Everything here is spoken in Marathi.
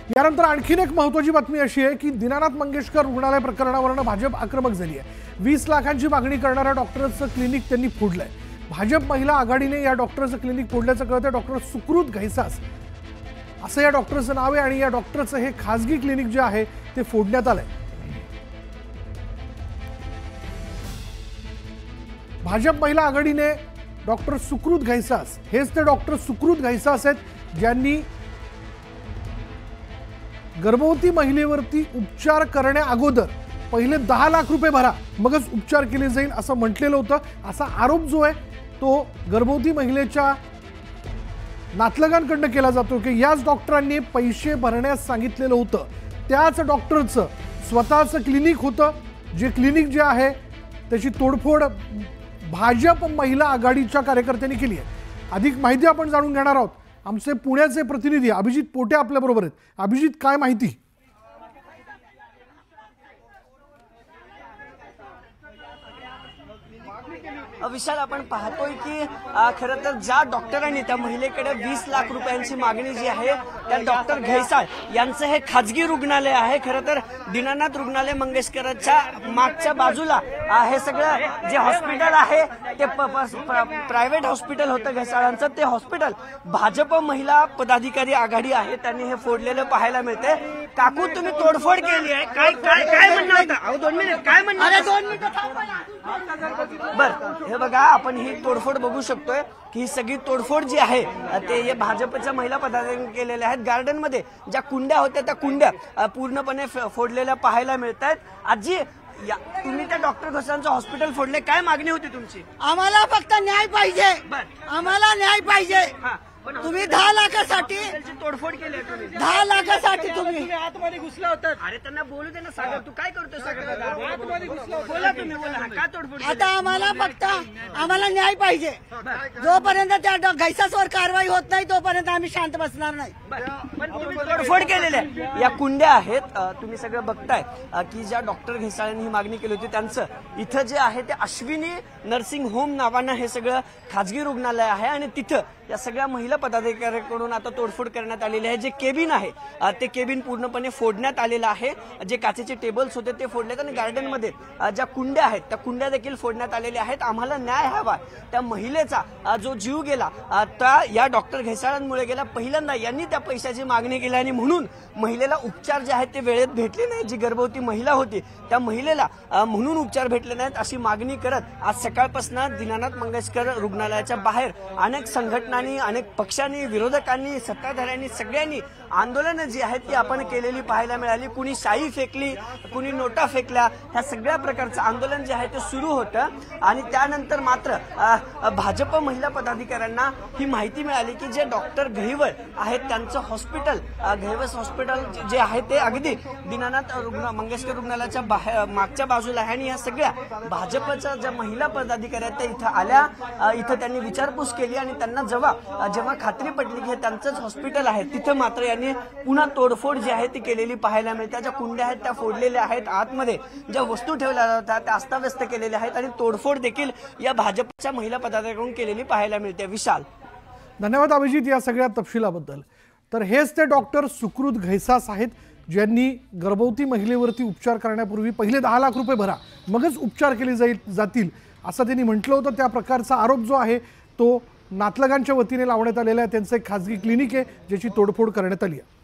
यानंतर आणखीन एक महत्त्वाची बातमी अशी आहे की दीनानाथ मंगेशकर रुग्णालय प्रकरणावरून भाजप आक्रमक झाली आहे। 20 लाखांची मागणी करणाऱ्या डॉक्टरचं क्लिनिक त्यांनी फोडलंय। भाजप महिला आघाडीने या डॉक्टरचं क्लिनिक फोडल्याचं कळतं। डॉक्टर सुकृत घैसास असं या डॉक्टरचं नाव आहे आणि या डॉक्टरचं हे खासगी क्लिनिक जे आहे ते फोडण्यात आलंय। भाजप महिला आघाडीने डॉक्टर सुकृत घैसास हेच ते डॉक्टर सुकृत घैसास आहेत ज्यांनी गर्भवती महिलेवरती उपचार करण्या अगोदर पहिले 10 लाख रुपये भरा मगच उपचार केले जाईल असं म्हटलेलं होतं। असा आरोप जो आहे तो गर्भवती महिलेच्या नातलगांकडून केला जातो की याच डॉक्टरांनी पैसे भरण्यास सांगितलेलं होतं। त्याच डॉक्टरचं स्वतःचं क्लिनिक होतं, जे क्लिनिक जे आहे त्याची तोडफोड भाजप महिला आघाडीच्या कार्यकर्त्यांनी केली आहे। अधिक माहिती आपण जाणून घेणार आहोत। आमचे पुण्याचे प्रतिनिधी अभिजित पोटे आपल्या बरोबर आहेत। अभिजित, काय माहिती? विशाल, आपण पाहतोय की खरं तर ज्या डॉक्टरांनी त्या महिलेकडे 20 लाख रुपयांची मागणी जी आहे त्या डॉक्टर घैसाळ यांचं हे खाजगी रुग्णालय आहे। खरं तर दीनानाथ रुग्णालय मंगेशकरच्या मागच्या बाजूला हे सगळं जे हॉस्पिटल आहे ते प्रायव्हेट हॉस्पिटल होतं घैसाळांचं। ते हॉस्पिटल भाजप महिला पदाधिकारी आघाडी आहे त्यांनी हे फोडलेलं पाहायला मिळते। काकू, तुम्ही तोडफोड केली आहे, काय काय काय म्हणणं होतं? अहो 2 मिनिट, काय म्हणणं? 2 मिनिट बर, हे बघा, आपण ही तोडफोड बघू शकतोय की ही सगळी तोडफोड जी आहे ते भाजपच्या महिला पदाधिकाऱ्यांनी केलेल्या आहेत। गार्डन मध्ये ज्या कुंड्या होत्या त्या कुंड्या पूर्णपणे फोडलेल्या पाहायला मिळत आहेत। आजी, तुम्ही त्या डॉक्टर घोसाळांचं हॉस्पिटल फोडले, काय मागणी होती तुमची? आम्हाला फक्त न्याय पाहिजे, आम्हाला न्याय पाहिजे। तुम्ही 10 लाखासाठी तोडफोड केली, 10 लाखासाठी तुम्ही आतमध्ये घुसला होता। अरे त्यांना बोलू दे ना सागर, तू काय करतोय सागर? बोला तुम्ही, बोला, का तोडफोड? आता आम्हाला न्याय पाहिजे। जोपर्यंत त्या घैसासवर कारवाई होत नाही तोपर्यंत आम्ही शांत बसणार नाही। पण तुम्ही तोडफोड केलेल्या या कुंड्या आहेत, तुम्ही सगळं बघताय की ज्या डॉक्टर घैसाळांनी ही मागणी केली होती त्यांचं इथं जे आहे ते अश्विनी नर्सिंग होम नावानं हे सगळं खाजगी रुग्णालय आहे आणि तिथं या सगळ्या महिला पदाधिकाऱ्यांकडून आता तोडफोड करण्यात आलेली आहे। जे केबिन आहे ते केबिन पूर्णपणे फोडण्यात आलेलं आहे। जे काचेचे टेबल्स होते ते फोडलेत आणि गार्डनमध्ये ज्या कुंड्या आहेत त्या कुंड्या देखील फोडण्यात आलेल्या आहेत। आम्हाला न्याय हवा। त्या महिलेचा जो जीव गेला त्या या डॉक्टर घैसाळांमुळे गेला। पहिल्यांदा यांनी त्या पैशाची मागणी केली आणि म्हणून महिलेला उपचार जे आहेत ते वेळेत भेटले नाहीत। जी गर्भवती महिला होती त्या महिलेला म्हणून उपचार भेटले नाहीत अशी मागणी करत आज सकाळपासून दीनानाथ मंगेशकर रुग्णालयाच्या बाहेर अनेक संघटनांनी, अनेक पक्षांनी, विरोधकांनी, सत्ताधाऱ्यांनी सगळ्यांनी आंदोलनं जी आहेत ती आपण केलेली पाहायला मिळाली। कुणी शाई फेकली, कुणी नोटा फेकल्या, ह्या सगळ्या प्रकारचं आंदोलन जे आहे ते सुरू होतं आणि त्यानंतर मात्र भाजप महिला पदाधिकाऱ्यांना ही माहिती मिळाली की जे डॉक्टर घैवळ आहेत त्यांचं हॉस्पिटल, घैवस हॉस्पिटल जे आहे ते अगदी दीनानाथ मंगेशकर रुग्णालयाच्या मागच्या बाजूला आहे। आणि या सगळ्या भाजपच्या ज्या महिला पदाधिकारी आहेत त्या इथं आल्या, इथं त्यांनी विचारपूस केली आणि त्यांना जेव्हा खात्री पटली की हे त्यांचंच हॉस्पिटल आहे तिथं मात्र यांनी पुन्हा तोडफोड जी आहे ती केलेली पाहायला मिळते। ज्या कुंड्या आहेत त्या फोडलेल्या आहेत, आतमध्ये ज्या वस्तू ठेवल्या होत्या त्या अस्ताव्यस्त केलेल्या आहेत आणि तोडफोड देखील या भाजपच्या महिला पदाधिकाऱ्यांकडून केलेली पाहायला मिळते। विशाल, धन्यवाद अभिजित या सगळ्या तपशिलाबद्दल। तर हेच ते डॉक्टर सुकृत घैसास आहेत ज्यांनी गर्भवती महिलेवरती उपचार करण्यापूर्वी पहिले 10 लाख रुपये भरा मगच उपचार केले जातील असं त्यांनी म्हटलं होतं। त्या प्रकारचा आरोप जो आहे तो नातलगांच्या वतीने लावण्यात आलेला आहे। त्यांचं एक खाजगी क्लिनिक आहे ज्याची तोडफोड करण्यात आली आहे।